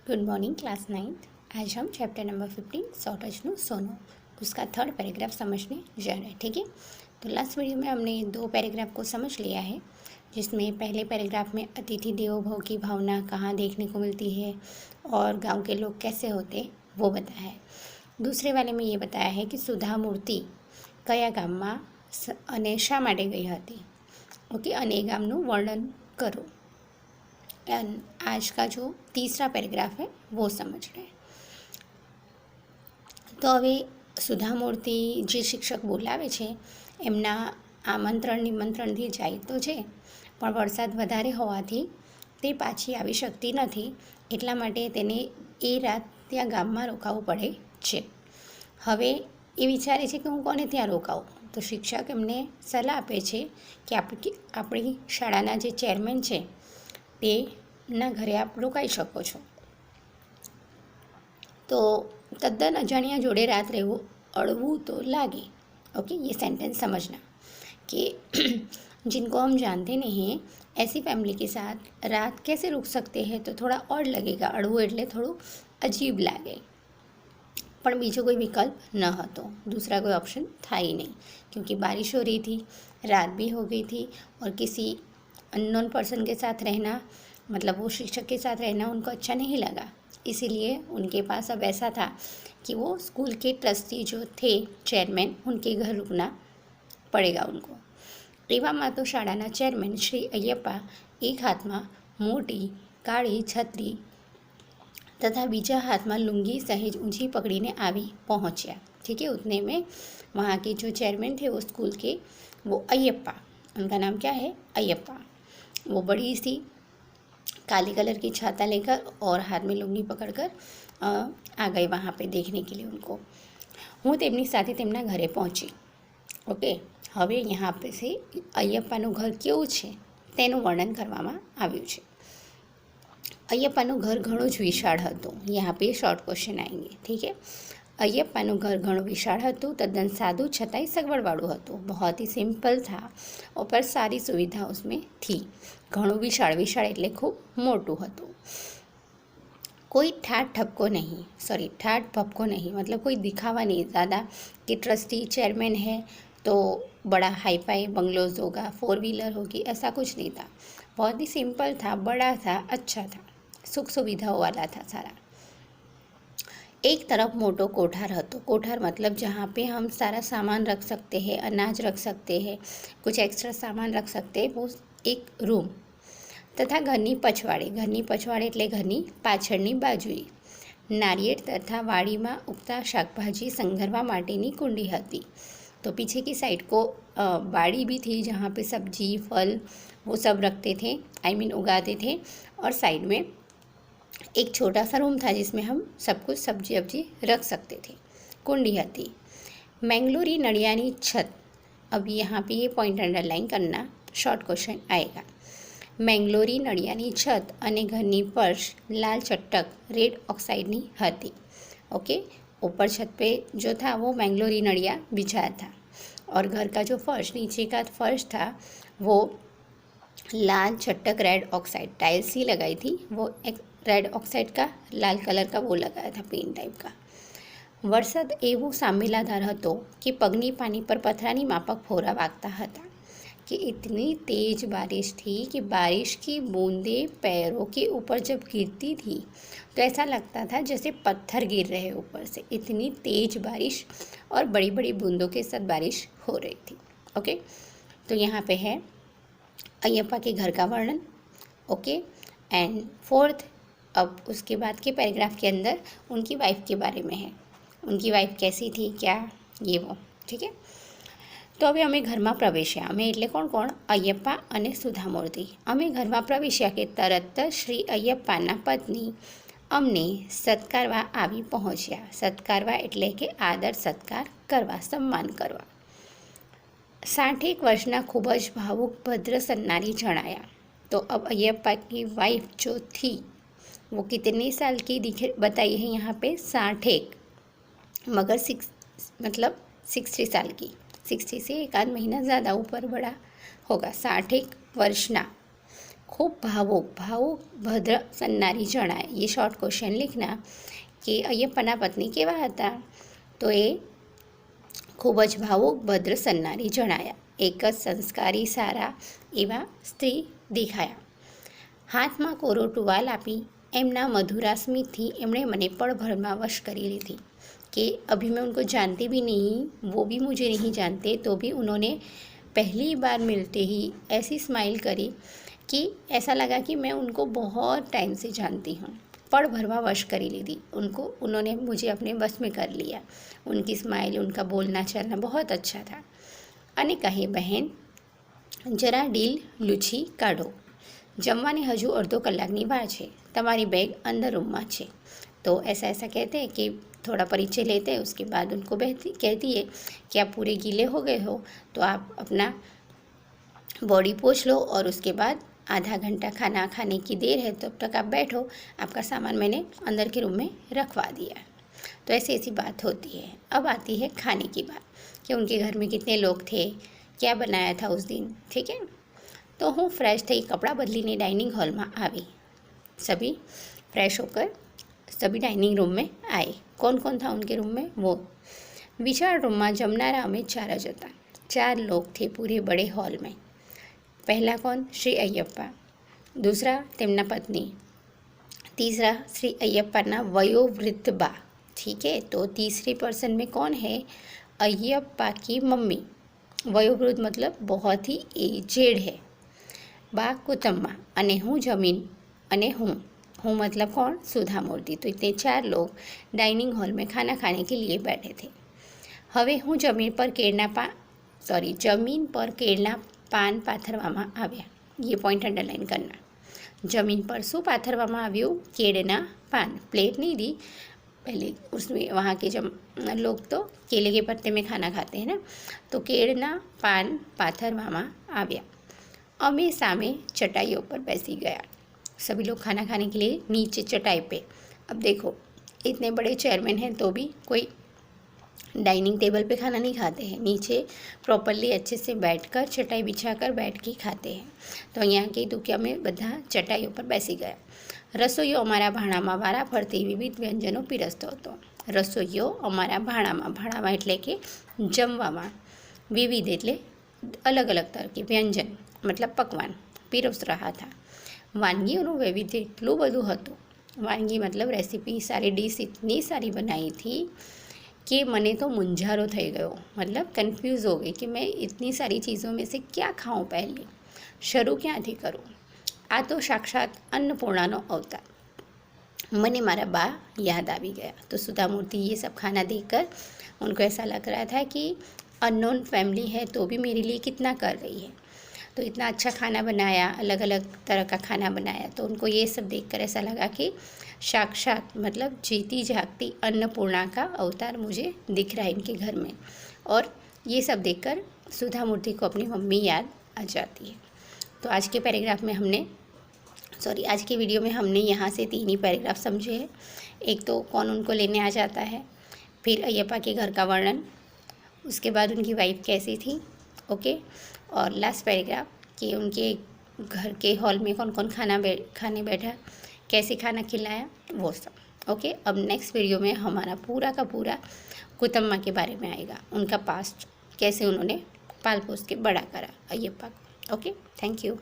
Good morning class 9th। आज हम chapter number 15 सौटजनु सोनो उसका थर्ड पैराग्राफ समझने जा रहे हैं। ठीक है, तो लास्ट वीडियो में हमने 2 पैराग्राफ को समझ लिया है, जिसमें पहले पैराग्राफ में अतिथि देवो भव की भावना कहाँ देखने को मिलती है और गांव के लोग कैसे होते वो बताया है। दूसरे वाले में ये बताया है कि सुधा मूर्ति कया गामમાં અને શા માટે ગઈ હતી। ઓકે, અને એ ગામનું વર્ણન કરો। एंड आज का जो तीसरा पैराग्राफ है वो समझ रहे हैं। तो હવે સુધા મૂર્તિ જે શિક્ષક બોલાવે છે એમના આમંત્રણ નિમંત્રણથી જાય તો છે, પણ વરસાદ વધારે હોવાથી તે પાછી આવી શકતી નથી, એટલા માટે તેને એ રાત ત્યાં ગામમાં રોકાવું પડે છે। હવે એ વિચારે છે કે હું કોને ત્યાં રોકાવું, તો શિક્ષક એમને સલાહ આપે છે કે આપણી શાળાના જે ચેરમેન છે તેના ઘરે આપ રોકાઈ શકો છો। तो तद्दन अजाणिया जोड़े रात रहूँ अड़वू तो लागे। ओके, ये सेंटेंस समझना कि जिनको हम जानते नहीं हैं ऐसी फैमिली के साथ रात कैसे रुक सकते हैं, तो थोड़ा और लगेगा। अड़वू एटले थोड़ू अजीब लागे, पर बीजो कोई विकल्प न હતો, दूसरा कोई ऑप्शन था ही नहीं, क्योंकि बारिश हो रही थी, रात भी हो गई थी और किसी अननोन पर्सन के साथ रहना, मतलब वो शिक्षक के साथ रहना उनको अच्छा नहीं लगा। इसीलिए उनके पास अब ऐसा था कि वो स्कूल के ट्रस्टी जो थे चेयरमैन, उनके घर रुकना पड़ेगा उनको। एવામાં तो શાળાના ચેરમેન શ્રી અય્યપ્પા एक हाथ में मोटी काળી छतरी तथा बीजा हाथ में लुंगी सहेज ऊँची पकड़ीने आवी पहुँच्या। ठीक है, उतने में वहाँ के जो चेयरमैन थे वो स्कूल के, वो अय्यप्पा, उनका नाम क्या है, अय्यप्पा, वो बड़ी सी काले कलर की छाता लेकर और हाथ में लुंगी पकड़कर आ गए वहाँ पे देखने के लिए उनको। हूँ तेमनी साथे तेमना घरे पहुँची। ओके, हवे यहाँ पे से अय्यप्पाનું घर केवुं छे तेनुं वर्णन करवामां आव्युं छे। अय्यप्पाનું घर घणुं ज विशाळ हतुं। यहाँ पे शॉर्ट क्वेश्चन आएंगे। ठीक है, अय्यप्पाનું घर घणुं विशाळ हतुं, तद्दन सादुं छतांय सगवड़वाळुं हतुं। बहुत ही सिंपल था और पर सारी सुविधा उसमें थी। घणुं विशाळ, विशाळ एटले खूब मोटुं हतुं। कोई ठाठ ठपको नहीं, सॉरी ठाठ भपको नहीं, मतलब कोई दिखावा नहीं ज़्यादा कि ट्रस्टी चेयरमैन है तो बड़ा हाई फाई बंगलोज होगा, 4 व्हीलर होगी, ऐसा कुछ नहीं था। बहुत ही सिंपल था, बड़ा था, अच्छा था, सुख सुविधाओं वाला था सारा। एक तरफ मोटो कोठार हतो। कोठार मतलब जहाँ पे हम सारा सामान रख सकते हैं, अनाज रख सकते हैं, कुछ एक्स्ट्रा सामान रख सकते हैं, वो एक रूम। तथा घरनी पछवाड़े एटले घरनी पाछळनी बाजुए नारिયેળ तथा वाड़ी में उगता शाकभाजी संघरवा माटेनी कुंडी हती। तो पीछे की साइड को बाड़ी भी थी, जहाँ पे सब्जी फल वो सब रखते थे, आई मीन उगाते थे। और साइड में एक छोटा सा रूम था जिसमें हम सब कुछ सब्जी वब्जी रख सकते थे। कुंडी हती। मैंगलोरी नड़ियानी छत, अब यहाँ पे ये पॉइंट अंडरलाइन करना, शॉर्ट क्वेश्चन आएगा। मैंगलोरी नड़ियानी छत अने घरनी फर्श लाल चट्टक रेड ऑक्साइडनी हती। ओके, ऊपर छत पे जो था वो मैंगलोरी नड़िया बिछाया था, और घर का जो फर्श, नीचे का फर्श था, वो लाल चट्टक रेड ऑक्साइड टाइल्स ही लगाई थी, वो एक रेड ऑक्साइड का लाल कलर का वो लगाया था, पेन टाइप का। वरसाद एवो सामेलाधार हतो कि पगनी पानी पर पथरानी माफक फोरा वागता हता, कि इतनी तेज़ बारिश थी कि बारिश की बूंदें पैरों के ऊपर जब गिरती थी तो ऐसा लगता था जैसे पत्थर गिर रहे ऊपर से। इतनी तेज़ बारिश और बड़ी बड़ी बूंदों के साथ बारिश हो रही थी। ओके, तो यहाँ पे है अय्यप्पा के घर का वर्णन। ओके, एंड फोर्थ, अब उसके बाद के पैराग्राफ के अंदर उनकी वाइफ के बारे में है। उनकी वाइफ कैसी थी, क्या, ये वो। ठीक है, तो हवे अमे घर में प्रवेश्या। अमे एटले कोण कोण, अय्यप्पा अने सुधा मूर्ति। अमे घर में प्रवेश्या के तरत श्री अय्यप्पाना पत्नी अमने सत्कारवा आवी पहोंच्या। सत्कारवा एटले के आदर सत्कार करवा, सम्मान करवा। 60 वर्षना खूब ज भावुक भद्र सन्नारी जणाया। तो अब अय्यप्पा की वाइफ जो थी वो कितने साल की बताई है यहाँ पे, 60, मगर 60 साल की, 60 से एक आध महीना ज़्यादा ऊपर बड़ा होगा। 60 वर्षना खूब भावुक भद्र सन्नारी जणाय। ये शॉर्ट क्वेश्चन लिखना कि अय्यप्पाना पत्नी केवा हता, तो ये खूब ज भावुक भद्र सन्नारी जणाया। एक ज संस्कारी सारा एवा स्त्री देखाया। हाथमां कोरो टुवाल आपी एमना मधुरा स्मितथी एमणे मने पळभરમાં वश करी लीधी। कि अभी मैं उनको जानती भी नहीं, वो भी मुझे नहीं जानते, तो भी उन्होंने पहली बार मिलते ही ऐसी स्माइल करी कि ऐसा लगा कि मैं उनको बहुत टाइम से जानती हूँ। पळभરમાં वश करी लीधी, उन्होंने मुझे अपने बस में कर लिया। उनकी स्माइल, उनका बोलना चलना बहुत अच्छा था। अने कहे, बहन जरा डील लूछी काढ़ो, जमवाने हजू अर्धो कलाकनी वार छे, तमारी बैग अंदर रूम में छे। तो ऐसा कहते हैं कि थोड़ा परिचय लेते हैं, उसके बाद उनको कहती है कि आप पूरे गीले हो गए हो तो आप अपना बॉडी पोंछ लो और उसके बाद आधा घंटा खाना खाने की देर है तो अब तक आप बैठो, आपका सामान मैंने अंदर के रूम में रखवा दिया। तो ऐसी बात होती है। अब आती है खाने की बात कि उनके घर में कितने लोग थे, क्या बनाया था उस दिन। ठीक है, तो हूँ फ्रेश थी, कपड़ा बदलीने डाइनिंग हॉल में आई। सभी फ्रेश होकर सभी डाइनिंग रूम में आए। कौन कौन था उनके रूम में? वो विशाल रूम में जमनारा अमे 4 ज हता। 4 लोग थे पूरे बड़े हॉल में। पहला कौन? श्री अय्यप्पा। दूसरा तेमना पत्नी। तीसरा श्री अय्यप्पाना वयोवृद्ध बा। ठीक है, तो तीसरी पर्सन में कौन है? अय्यप्पा की मम्मी। वयोवृद्ध मतलब बहुत ही एजेड है। बा कुतम्मा अने हूँ जमीन अने हूँ मतलब कौन? सुधा मूर्ति। तो इतने 4 लोग डाइनिंग हॉल में खाना खाने के लिए बैठे थे। हवे हूँ जमीन पर केळना पान पाथरवामां आव्या। ये पॉइंट अंडरलाइन करना। जमीन पर शू पाथरवामां आव्युं? केळना पान। प्लेट नहीं दी, पहले उसमें वहाँ के जब लोग तो केले के पत्ते में खाना खाते हैं ना, तो केळना पान पाथरवामां आव्या। अमे सामे चटाइयों पर बैसी गया। सभी लोग खाना खाने के लिए नीचे चटाई पे। अब देखो, इतने बड़े चेयरमैन हैं तो भी कोई डाइनिंग टेबल पे खाना नहीं खाते हैं, नीचे प्रॉपरली अच्छे से बैठकर चटाई बिछाकर बैठ के खाते हैं। तो यहाँ कही तो कि અમે બધા ચટાઈઓ પર બેસી ગયા। રસોઈયો અમારા ભાણામાં વારા ફરતી વિવિધ વ્યંજનો પીરસતો હતો। રસોઈયો અમારા ભાણામાં એટલે કે જમવામાં, વિવિધ એટલે अलग अलग तरह के व्यंजन मतलब पकवान पीरस रहा था। वानगीओनुं वैविध्य एटलुं बधुं हतुं। वानगी मतलब रेसिपी, सारी डिश इतनी सारी बनाई थी कि मने तो मुंझारो थई गयो, मतलब कन्फ्यूज़ हो गई कि मैं इतनी सारी चीज़ों में से क्या खाऊं, पहले शुरू क्यांथी करूं। आ तो साक्षात अन्नपूर्णानो अवतार। मने मारा बा याद आ गया। तो सुधा मूर्ति ये सब खाना देखकर उनको ऐसा लग रहा था कि अननोन फैमिली है तो भी मेरे लिए कितना कर रही है। तो इतना अच्छा खाना बनाया, अलग अलग तरह का खाना बनाया, तो उनको ये सब देखकर ऐसा लगा कि साक्षात मतलब जीती जागती अन्नपूर्णा का अवतार मुझे दिख रहा है इनके घर में। और ये सब देखकर सुधा मूर्ति को अपनी मम्मी याद आ जाती है। तो आज के पैराग्राफ में आज की वीडियो में हमने यहाँ से 3 ही पैराग्राफ समझे हैं। एक तो कौन उनको लेने आ जाता है, फिर अय्यप्पा के घर का वर्णन, उसके बाद उनकी वाइफ कैसी थी, ओके, और लास्ट पैराग्राफ कि उनके घर के हॉल में कौन कौन खाने बैठा, कैसे खाना खिलाया, वो सब। ओके, अब नेक्स्ट वीडियो में हमारा पूरा का पूरा कुतम्मा के बारे में आएगा, उनका पास्ट, कैसे उन्होंने पाल पोस के बड़ा करा अय्यप्पा को। Okay, thank you.